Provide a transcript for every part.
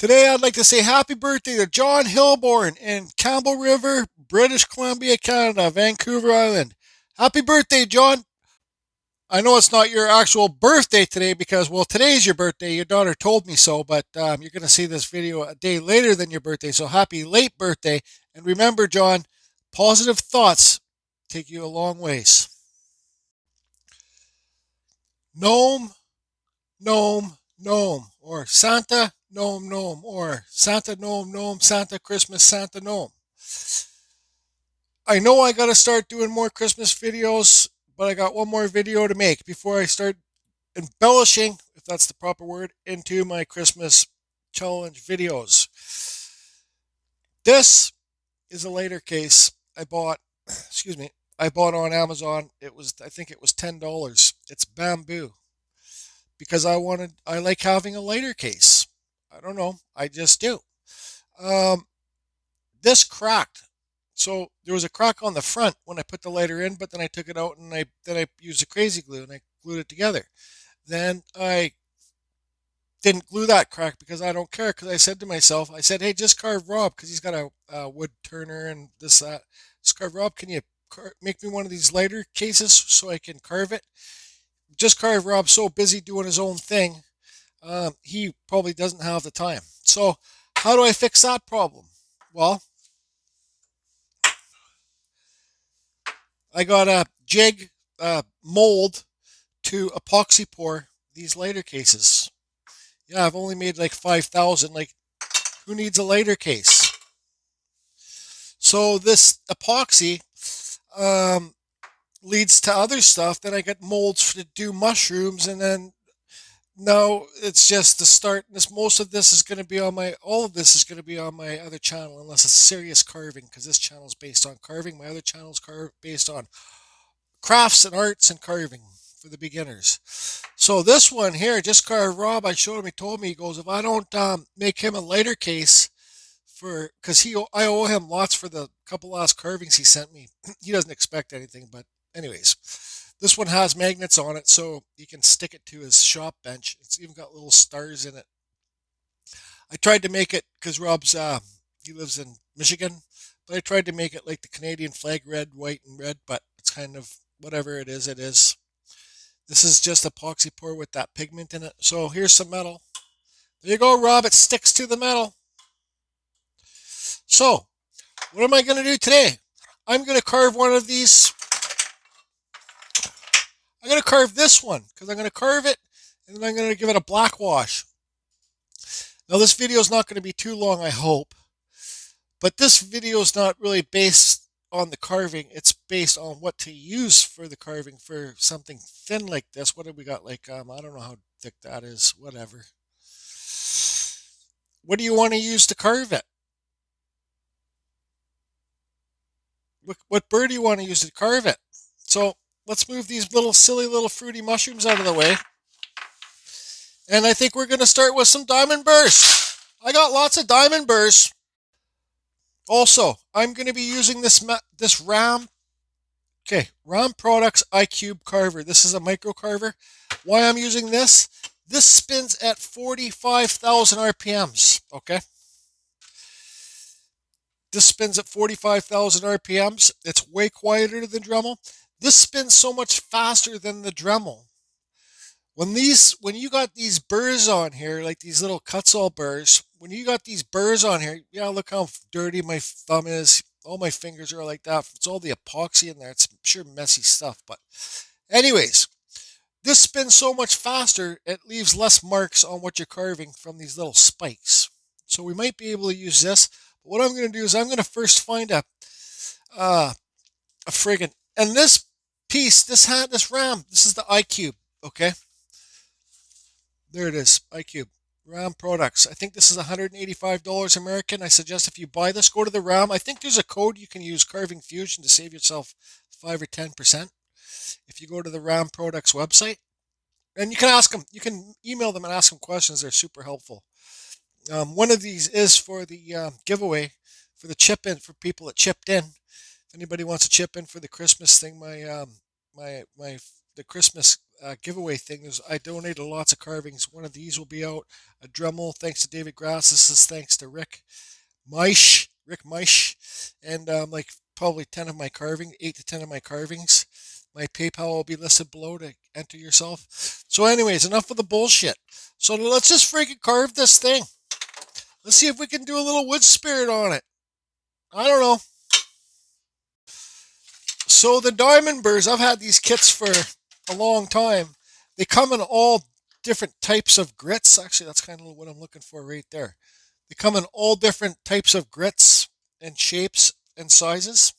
Today I'd like to say happy birthday to John Hilborn in Campbell River, British Columbia, Canada, Vancouver Island. Happy birthday, John. I know it's not your actual birthday today because, well, today's your birthday. Your daughter told me so, but you're going to see this video a day later than your birthday. So happy late birthday. And remember, John, positive thoughts take you a long ways. Gnome, gnome, gnome. Or Santa, gnome, gnome. Or Santa, gnome, gnome, Santa, Christmas, Santa, gnome. I know I got to start doing more Christmas videos, but I got one more video to make before I start embellishing, if that's the proper word, into my Christmas challenge videos. This is a lighter case I bought, excuse me, I bought on Amazon. I think it was $10. It's bamboo because I like having a lighter case. I don't know, I just do. Um, this cracked. So there was a crack on the front when I put the lighter in, but then I took it out and I used a crazy glue and I glued it together. Then I didn't glue that crack because I don't care. Because I said to myself, I said, hey, just carve Rob because he's got a wood turner and this that. Just carve Rob. Can you make me one of these lighter cases so I can carve it? Just carve Rob's so busy doing his own thing, he probably doesn't have the time. So how do I fix that problem? Well, I got a jig mold to epoxy pour these lighter cases. Yeah, I've only made like 5,000. Like, who needs a lighter case? So this epoxy leads to other stuff. Then I get molds to do mushrooms, and then no, it's just the start. Most of this is going to be on all of this is going to be on my other channel, unless it's serious carving, because this channel is based on carving. My other channel is based on crafts and arts and carving for the beginners. So this one here, just carve Rob, I showed him, he told me, he goes, if I don't make him a lighter case because I owe him lots for the couple last carvings he sent me. He doesn't expect anything, but anyways, this one has magnets on it, so you can stick it to his shop bench. It's even got little stars in it. I tried to make it because Rob's he lives in Michigan, but I tried to make it like the Canadian flag, red, white, and red. But it's kind of whatever it is, it is. This is just epoxy pour with that pigment in it. So here's some metal. There you go, Rob. It sticks to the metal. So what am I going to do today? I'm going to carve one of these. I'm going to carve this one because I'm going to carve it and then I'm going to give it a black wash. Now this video is not going to be too long, I hope. But this video is not really based on the carving. It's based on what to use for the carving for something thin like this. What have we got? Like, I don't know how thick that is. Whatever. What do you want to use to carve it? What bird do you want to use to carve it? So let's move these silly little fruity mushrooms out of the way. And I think we're going to start with some diamond burs. I got lots of diamond burs. Also, I'm going to be using this RAM Products iCube carver. This is a micro carver. Why I'm using this? This spins at 45,000 RPMs. Okay. This spins at 45,000 RPMs. It's way quieter than Dremel. This spins so much faster than the Dremel. When you got these burrs on here, like these little Kutzall burrs, when you got these burrs on here, yeah, look how dirty my thumb is. All my fingers are like that. It's all the epoxy in there. It's sure messy stuff. But anyways, this spins so much faster, it leaves less marks on what you're carving from these little spikes. So we might be able to use this. But what I'm going to do is I'm going to first find a friggin', and this piece, this RAM, this is the iCube, okay? There it is, iCube. RAM Products. I think this is $185 American. I suggest if you buy this, go to the RAM. I think there's a code you can use, Carving Fusion, to save yourself 5 or 10% if you go to the RAM Products website. And you can ask them, you can email them and ask them questions. They're super helpful. One of these is for the giveaway for the chip in, for people that chipped in. If anybody wants to chip in for the Christmas thing, the Christmas giveaway thing. I donated lots of carvings. One of these will be out. A Dremel, thanks to David Grass. This is thanks to Rick Meisch, and like probably 10 of my 8 to 10 of my carvings. My PayPal will be listed below to enter yourself. So, anyways, enough of the bullshit. So let's just freaking carve this thing. Let's see if we can do a little wood spirit on it. I don't know. So the diamond burrs, I've had these kits for a long time. They come in all different types of grits. Actually, that's kind of what I'm looking for right there. They come in all different types of grits and shapes and sizes.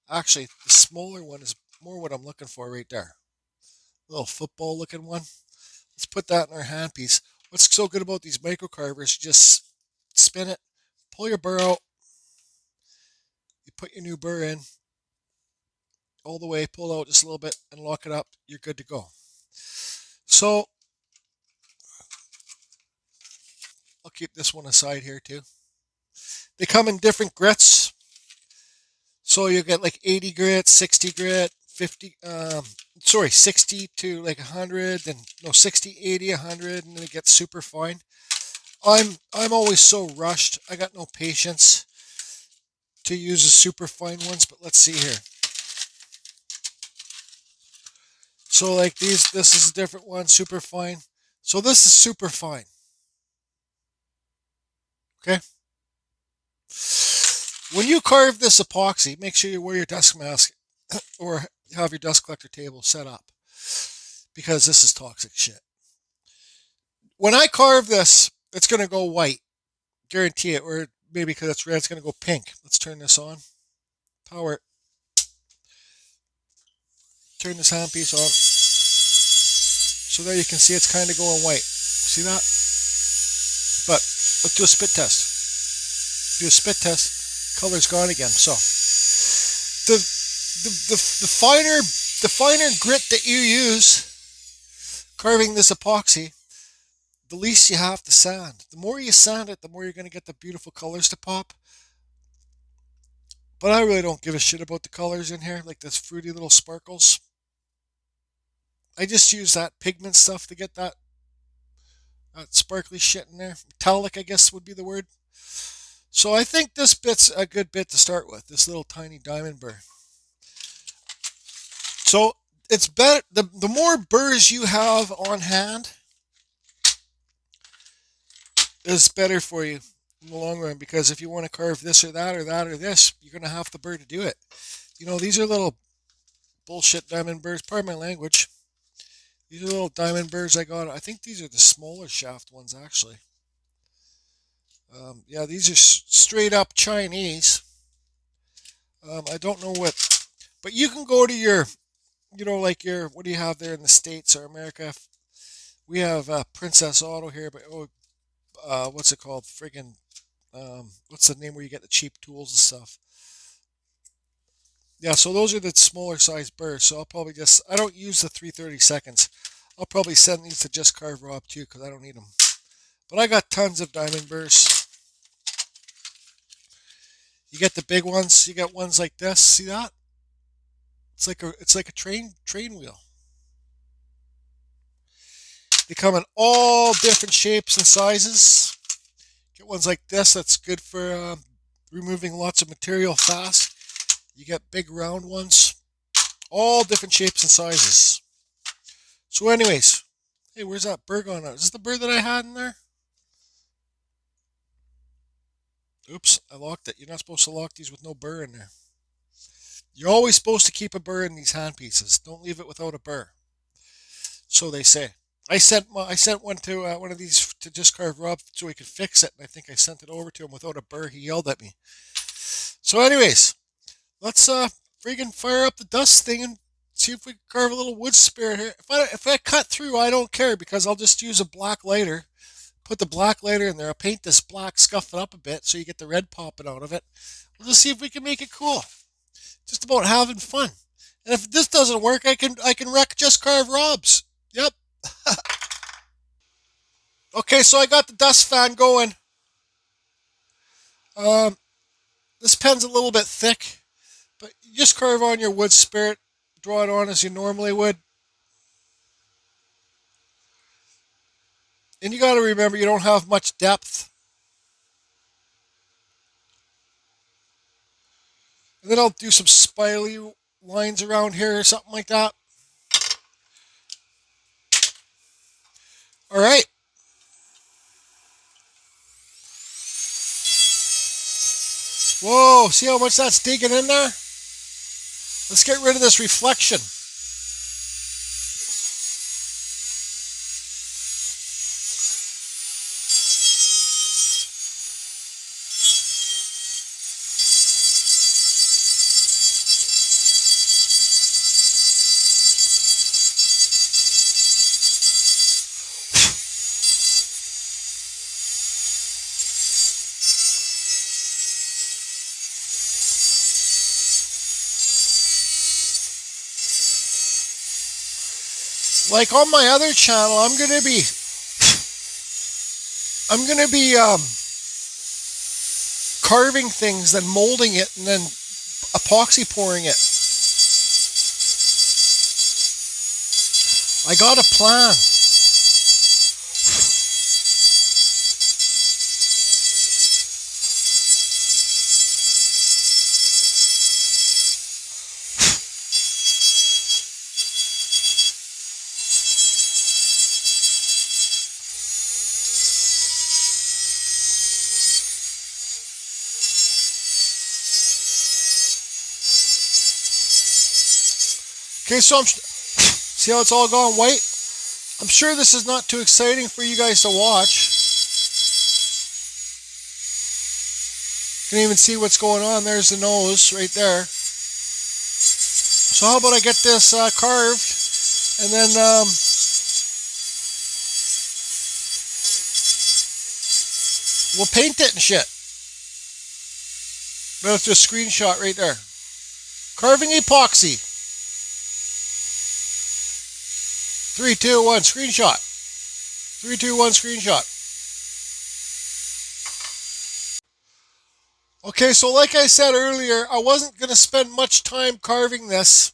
Actually, the smaller one is more what I'm looking for right there. A little football looking one. Let's put that in our handpiece. What's so good about these micro carvers? You just spin it, pull your burr out, you put your new burr in all the way, pull out just a little bit and lock it up. You're good to go. So I'll keep this one aside here too. They come in different grits. So you get like 80 grit, 60 grit, 50, 60 to like 100, then no, 60, 80, 100, and then it gets super fine. I'm always so rushed. I got no patience to use the super fine ones, but let's see here. So like this is a different one, super fine. So this is super fine. Okay. When you carve this epoxy, make sure you wear your dust mask or have your dust collector table set up because this is toxic shit. When I carve this, it's going to go white. Guarantee it. Or maybe because it's red, it's going to go pink. Let's turn this on. Power it. Turn this handpiece on. So there you can see it's kind of going white. See that? But let's do a spit test. Do a spit test. Color's gone again. So the finer grit that you use carving this epoxy, the least you have to sand. The more you sand it, the more you're going to get the beautiful colors to pop. But I really don't give a shit about the colors in here, like this fruity little sparkles. I just use that pigment stuff to get that sparkly shit in there. Metallic, I guess would be the word. So I think this bit's a good bit to start with, this little tiny diamond burr. So it's better, the more burrs you have on hand is better for you in the long run, because if you want to carve this or that or that or this, you're going to have the burr to do it. You know, these are little bullshit diamond burrs, pardon my language. These are little diamond burrs I got. I think these are the smaller shaft ones, actually. Yeah, these are straight up Chinese. I don't know what, but you can go to your, like your, what do you have there in the States or America? We have Princess Auto here, but what's it called? Friggin', what's the name where you get the cheap tools and stuff? Yeah, so those are the smaller size burrs. So I'll probably I don't use the 3/32. I'll probably send these to Just Carve Rob too, because I don't need them. But I got tons of diamond burrs. You get the big ones. You got ones like this. See that? It's like a train wheel. They come in all different shapes and sizes. Get ones like this. That's good for removing lots of material fast. You get big round ones. All different shapes and sizes. So anyways, hey, where's that burr gone out? Is this the burr that I had in there? Oops, I locked it. You're not supposed to lock these with no burr in there. You're always supposed to keep a burr in these handpieces. Don't leave it without a burr. So they say. I sent one to one of these to Just Carve Rob so he could fix it, and I think I sent it over to him without a burr. He yelled at me. So anyways, let's friggin' fire up the dust thing and see if we can carve a little wood spirit here. If I cut through, I don't care, because I'll just use a black lighter. Put the black lighter in there. I'll paint this black, scuff it up a bit so you get the red popping out of it. We'll just see if we can make it cool. Just about having fun. And if this doesn't work, I can wreck Just Carve Rob's. Yep. Okay, so I got the dust fan going. Um, this pen's a little bit thick, but you just carve on your wood spirit. Draw it on as you normally would. And you got to remember, you don't have much depth. And then I'll do some spirally lines around here or something like that. All right. Whoa, see how much that's digging in there? Let's get rid of this reflection. Like on my other channel, I'm gonna be carving things, then molding it, and then epoxy pouring it. I got a plan. Okay, so see how it's all gone white? I'm sure this is not too exciting for you guys to watch. You can even see what's going on. There's the nose right there. So how about I get this carved, and then we'll paint it and shit. That's just a screenshot right there. Carving Epoxy. 3, 2, 1, screenshot. 3, 2, 1, screenshot. Okay, so like I said earlier, I wasn't going to spend much time carving this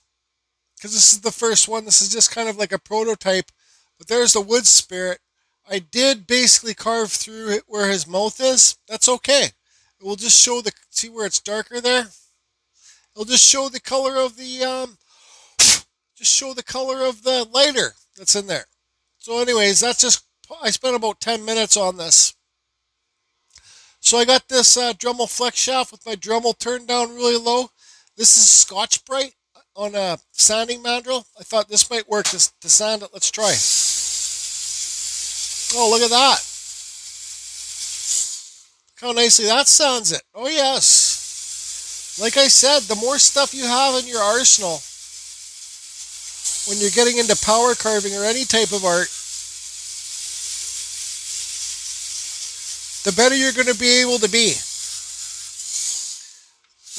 because this is the first one. This is just kind of like a prototype. But there's the wood spirit. I did basically carve through it where his mouth is. That's okay. It will just show see where it's darker there? It'll just show the color of the lighter that's in there. So anyways, I spent about 10 minutes on this. So I got this Dremel flex shaft with my Dremel turned down really low. This is Scotch Brite on a sanding mandrel. I thought this might work to sand it. Let's try. Oh, look at that. Look how nicely that sands it. Oh yes. Like I said, the more stuff you have in your arsenal when you're getting into power carving or any type of art, the better you're going to be able to be.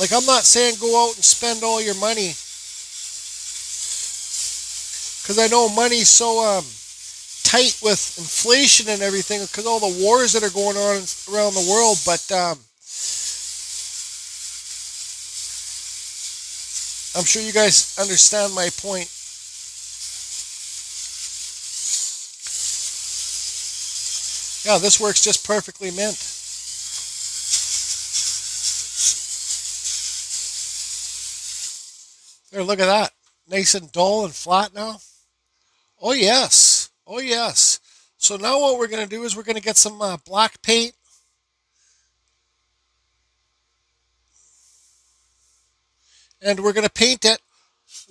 Like, I'm not saying go out and spend all your money, because I know money's so tight with inflation and everything because all the wars that are going on around the world, but I'm sure you guys understand my point. Yeah, this works just perfectly mint. There, look at that. Nice and dull and flat now. Oh yes. Oh yes. So now what we're going to do is we're going to get some black paint. And we're going to paint it.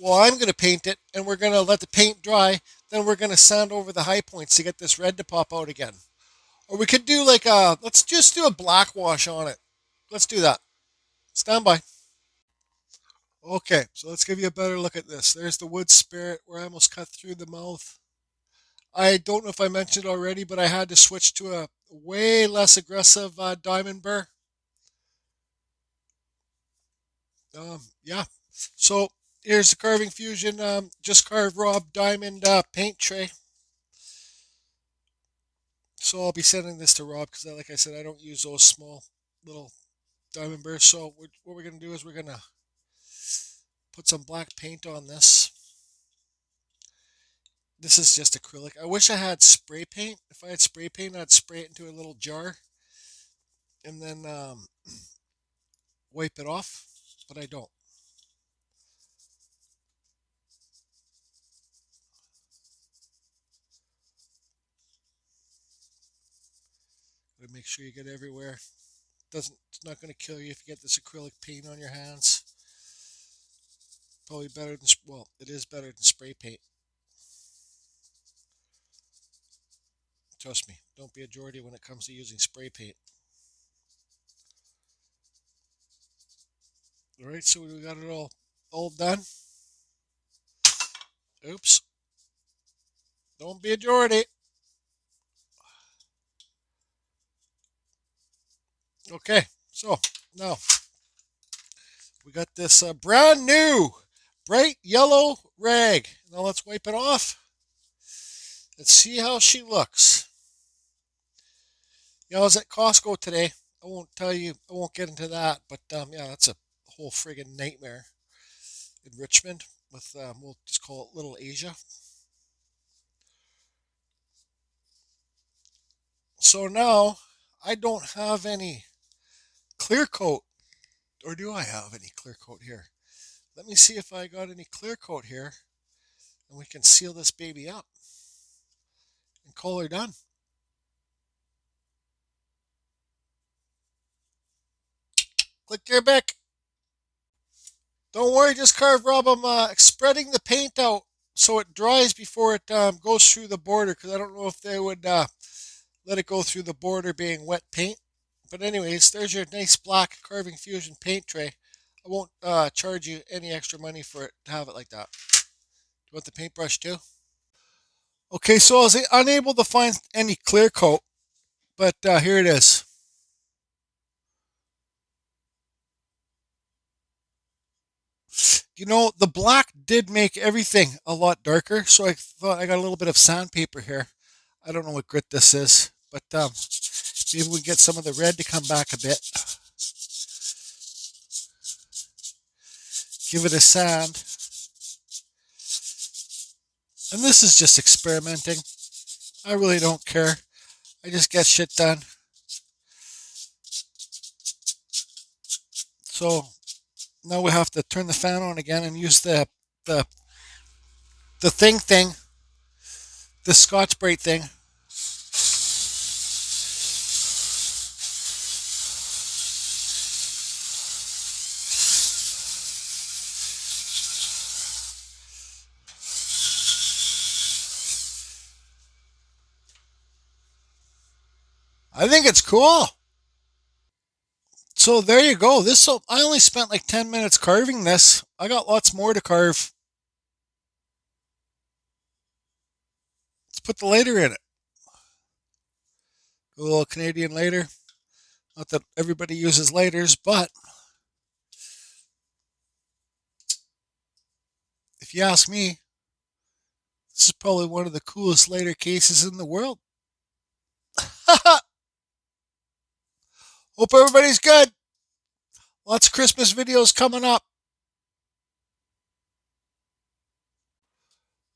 Well, I'm going to paint it, and we're going to let the paint dry. Then we're going to sand over the high points to get this red to pop out again. Or we could do like let's just do a black wash on it. Let's do that. Stand by. Okay, so let's give you a better look at this. There's the wood spirit where I almost cut through the mouth. I don't know if I mentioned already, but I had to switch to a way less aggressive diamond burr. Yeah. So here's the Carving Fusion just carved raw diamond paint tray. So I'll be sending this to Rob because, like I said, I don't use those small little diamond burrs. So what we're going to do is we're going to put some black paint on this. This is just acrylic. I wish I had spray paint. If I had spray paint, I'd spray it into a little jar and then wipe it off, but I don't. Gotta make sure you get everywhere. Doesn't It's not going to kill you if you get this acrylic paint on your hands. Probably better than, well, it is better than spray paint. Trust me, don't be a Geordie when it comes to using spray paint. All right, so we got it all done. Oops, don't be a Geordie. Okay, so now we got this brand new bright yellow rag. Now let's wipe it off and see how she looks. I was at Costco today. I won't tell you, I won't get into that, but yeah, that's a whole friggin' nightmare in Richmond with, we'll just call it Little Asia. So now I don't have any clear coat, or do I have any clear coat here? Let me see if I got any clear coat here, and we can seal this baby up and call her done. Click your bick. Don't worry, just Carve Rob. I'm spreading the paint out so it dries before it goes through the border, because I don't know if they would let it go through the border being wet paint. But anyways, there's your nice black Carving Fusion paint tray. I won't charge you any extra money for it to have it like that. Do you want the paintbrush too? Okay, so I was unable to find any clear coat, but here it is. The black did make everything a lot darker, so I thought I got a little bit of sandpaper here. I don't know what grit this is, but maybe we get some of the red to come back a bit. Give it a sand. And this is just experimenting. I really don't care. I just get shit done. So now we have to turn the fan on again and use the thing, the Scotch-Brite thing. I think it's cool. So there you go. I only spent like 10 minutes carving this. I got lots more to carve. Let's put the lighter in it. A little Canadian lighter. Not that everybody uses lighters, but if you ask me, this is probably one of the coolest lighter cases in the world. Hope everybody's good. Lots of Christmas videos coming up.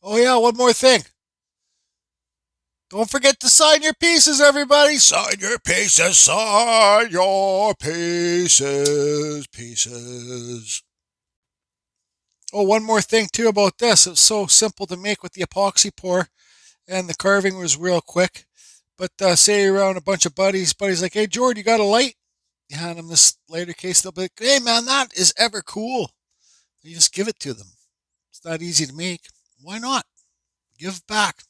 Oh yeah, one more thing. Don't forget to sign your pieces, everybody. Sign your pieces, sign your pieces, pieces. Oh, one more thing too about this. It's so simple to make with the epoxy pour, and the carving was real quick. But say you're around a bunch of buddies like, hey, Jordan, you got a light? You hand them this lighter case, they'll be like, hey, man, that is ever cool. You just give it to them. It's not easy to make. Why not? Give back.